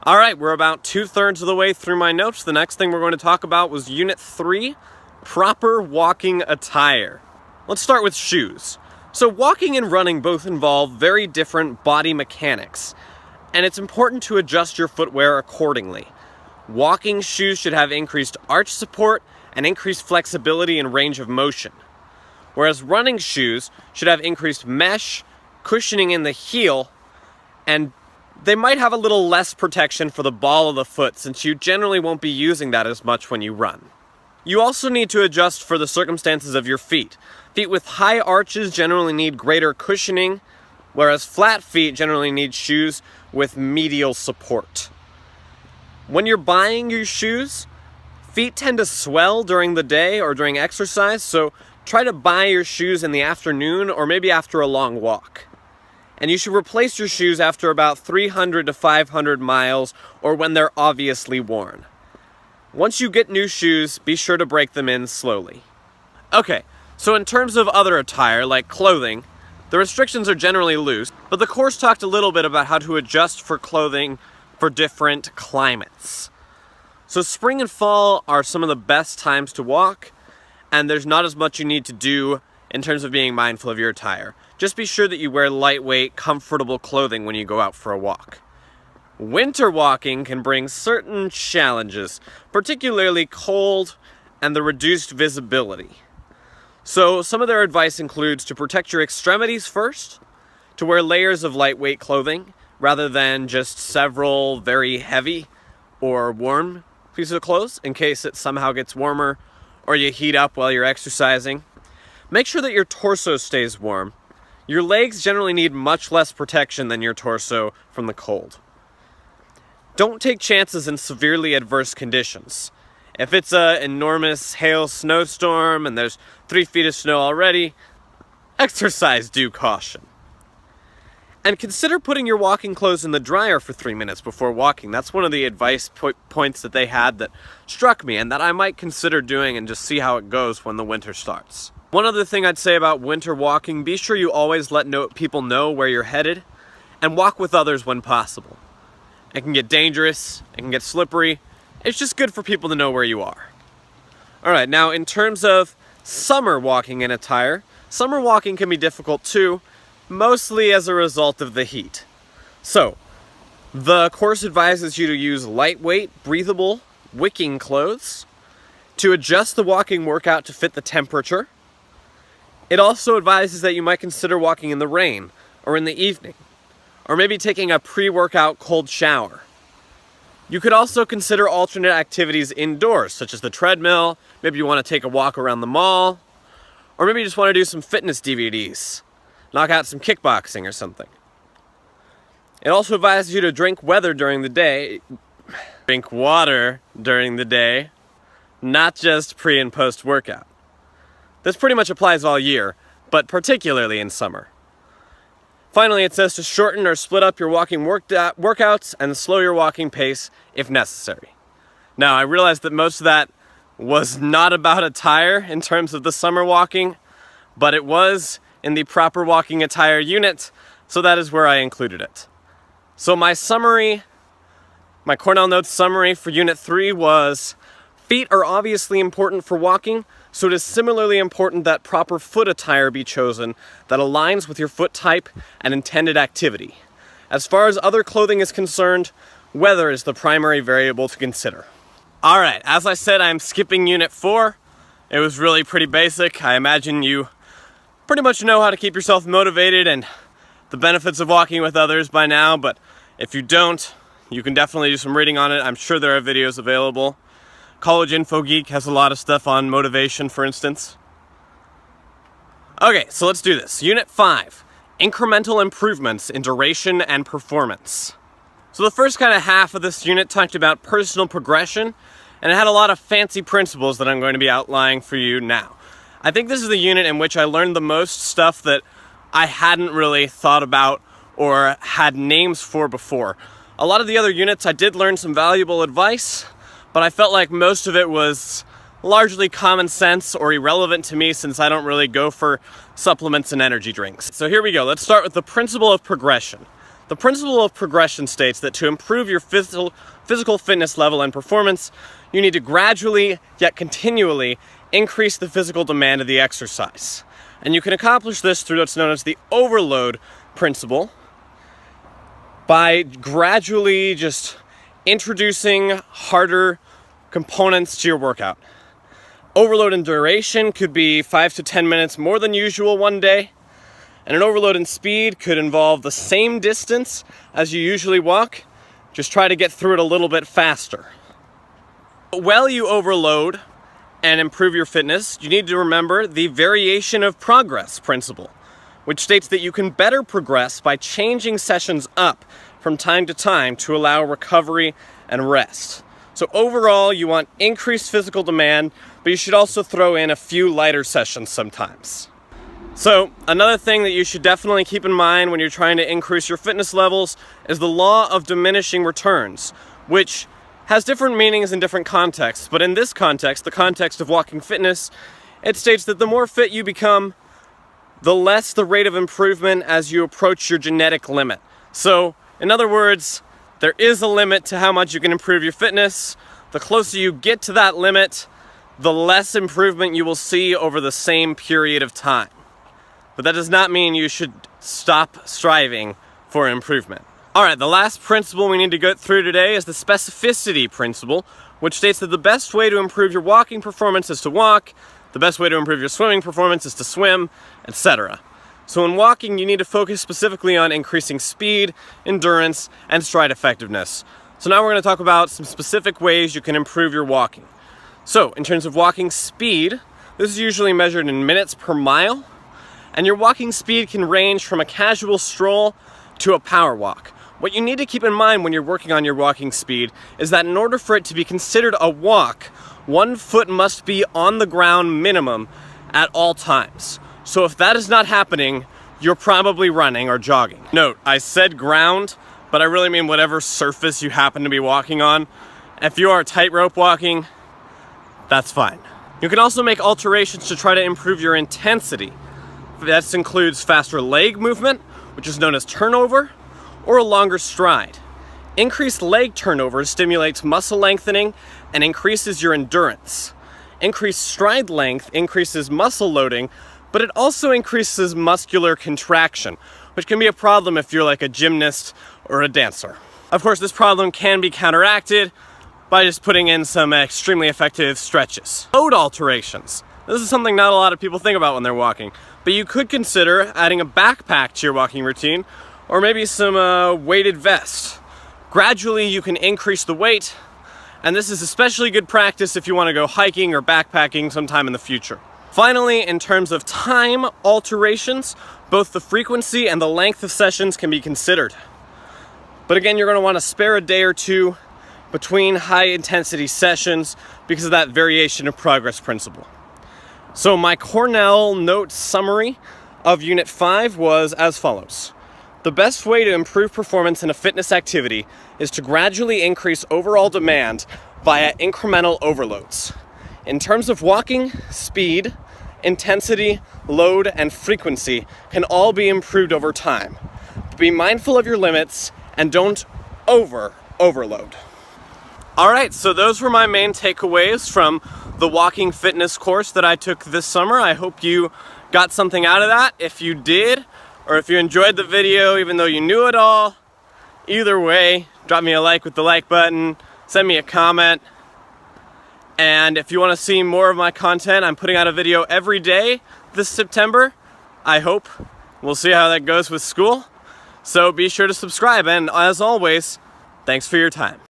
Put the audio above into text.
Alright, we're about 2/3 of the way through my notes. The next thing we're going to talk about was Unit 3, proper walking attire. Let's start with shoes. So walking and running both involve very different body mechanics, and it's important to adjust your footwear accordingly. Walking shoes should have increased arch support and increased flexibility and range of motion, whereas running shoes should have increased mesh, cushioning in the heel, and they might have a little less protection for the ball of the foot, since you generally won't be using that as much when you run. You also need to adjust for the circumstances of your feet. Feet with high arches generally need greater cushioning, whereas flat feet generally need shoes with medial support. When you're buying your shoes, feet tend to swell during the day or during exercise, so try to buy your shoes in the afternoon or maybe after a long walk. And you should replace your shoes after about 300 to 500 miles or when they're obviously worn. Once you get new shoes, be sure to break them in slowly. Okay, so in terms of other attire, like clothing, the restrictions are generally loose, but the course talked a little bit about how to adjust for clothing for different climates. So spring and fall are some of the best times to walk, and there's not as much you need to do in terms of being mindful of your attire. Just be sure that you wear lightweight, comfortable clothing when you go out for a walk. Winter walking can bring certain challenges, particularly cold and the reduced visibility. So some of their advice includes to protect your extremities first, to wear layers of lightweight clothing rather than just several very heavy or warm pieces of clothes in case it somehow gets warmer or you heat up while you're exercising. Make sure that your torso stays warm. Your legs generally need much less protection than your torso from the cold. Don't take chances in severely adverse conditions. If it's an enormous hail snowstorm and there's 3 feet of snow already, exercise due caution. And consider putting your walking clothes in the dryer for 3 minutes before walking. That's one of the advice points that they had that struck me and that I might consider doing and just see how it goes when the winter starts. One other thing I'd say about winter walking, be sure you always let people know where you're headed and walk with others when possible. It can get dangerous, it can get slippery. It's just good for people to know where you are. Alright, now in terms of summer walking in attire, summer walking can be difficult too, mostly as a result of the heat. So, the course advises you to use lightweight, breathable, wicking clothes to adjust the walking workout to fit the temperature. It also advises that you might consider walking in the rain or in the evening, or maybe taking a pre-workout cold shower. You could also consider alternate activities indoors, such as the treadmill. Maybe you want to take a walk around the mall, or maybe you just want to do some fitness DVDs, knock out some kickboxing or something. It also advises you to drink water during the day, not just pre and post workout. This pretty much applies all year, but particularly in summer. Finally, it says to shorten or split up your walking workouts and slow your walking pace if necessary. Now, I realize that most of that was not about attire in terms of the summer walking, but it was in the proper walking attire unit, so that is where I included it. So my Cornell Notes summary for Unit 3 was, feet are obviously important for walking, so it is similarly important that proper foot attire be chosen that aligns with your foot type and intended activity. As far as other clothing is concerned, weather is the primary variable to consider. Alright, as I said, I'm skipping Unit 4. It was really pretty basic. I imagine you pretty much know how to keep yourself motivated and the benefits of walking with others by now, but if you don't, you can definitely do some reading on it. I'm sure there are videos available. College Info Geek has a lot of stuff on motivation, for instance. Okay, so let's do this. Unit 5, incremental improvements in duration and performance. So the first kind of half of this unit talked about personal progression, and it had a lot of fancy principles that I'm going to be outlining for you now. I think this is the unit in which I learned the most stuff that I hadn't really thought about or had names for before. A lot of the other units I did learn some valuable advice, but I felt like most of it was largely common sense or irrelevant to me since I don't really go for supplements and energy drinks. So here we go. Let's start with the principle of progression. The principle of progression states that to improve your physical fitness level and performance, you need to gradually, yet continually, increase the physical demand of the exercise. And you can accomplish this through what's known as the overload principle by gradually just introducing harder components to your workout. Overload in duration could be 5 to 10 minutes more than usual one day, and an overload in speed could involve the same distance as you usually walk, just try to get through it a little bit faster. While you overload and improve your fitness, you need to remember the variation of progress principle, which states that you can better progress by changing sessions up from time to time to allow recovery and rest. So overall, you want increased physical demand, but you should also throw in a few lighter sessions sometimes. So another thing that you should definitely keep in mind when you're trying to increase your fitness levels is the law of diminishing returns, which has different meanings in different contexts. But in this context, the context of walking fitness, it states that the more fit you become, the less the rate of improvement as you approach your genetic limit. So in other words, there is a limit to how much you can improve your fitness. The closer you get to that limit, the less improvement you will see over the same period of time. But that does not mean you should stop striving for improvement. Alright, the last principle we need to go through today is the specificity principle, which states that the best way to improve your walking performance is to walk, the best way to improve your swimming performance is to swim, etc. So in walking, you need to focus specifically on increasing speed, endurance, and stride effectiveness. So now we're going to talk about some specific ways you can improve your walking. So in terms of walking speed, this is usually measured in minutes per mile, and your walking speed can range from a casual stroll to a power walk. What you need to keep in mind when you're working on your walking speed is that in order for it to be considered a walk, 1 foot must be on the ground minimum at all times. So if that is not happening, you're probably running or jogging. Note, I said ground, but I really mean whatever surface you happen to be walking on. If you are tightrope walking, that's fine. You can also make alterations to try to improve your intensity. That includes faster leg movement, which is known as turnover, or a longer stride. Increased leg turnover stimulates muscle lengthening and increases your endurance. Increased stride length increases muscle loading, but it also increases muscular contraction, which can be a problem if you're like a gymnast or a dancer. Of course, this problem can be counteracted by just putting in some extremely effective stretches. Load alterations. This is something not a lot of people think about when they're walking, but you could consider adding a backpack to your walking routine, or maybe some weighted vest. Gradually, you can increase the weight, and this is especially good practice if you want to go hiking or backpacking sometime in the future. Finally, in terms of time alterations, both the frequency and the length of sessions can be considered. But again, you're going to want to spare a day or two between high intensity sessions because of that variation of progress principle. So my Cornell note summary of Unit 5 was as follows. The best way to improve performance in a fitness activity is to gradually increase overall demand via incremental overloads. In terms of walking, speed, intensity, load, and frequency can all be improved over time. Be mindful of your limits and don't overload. Alright, so those were my main takeaways from the walking fitness course that I took this summer. I hope you got something out of that. If you did, or if you enjoyed the video even though you knew it all, either way, drop me a like with the like button, send me a comment. And if you want to see more of my content, I'm putting out a video every day this September, I hope. We'll see how that goes with school. So be sure to subscribe, and as always, thanks for your time.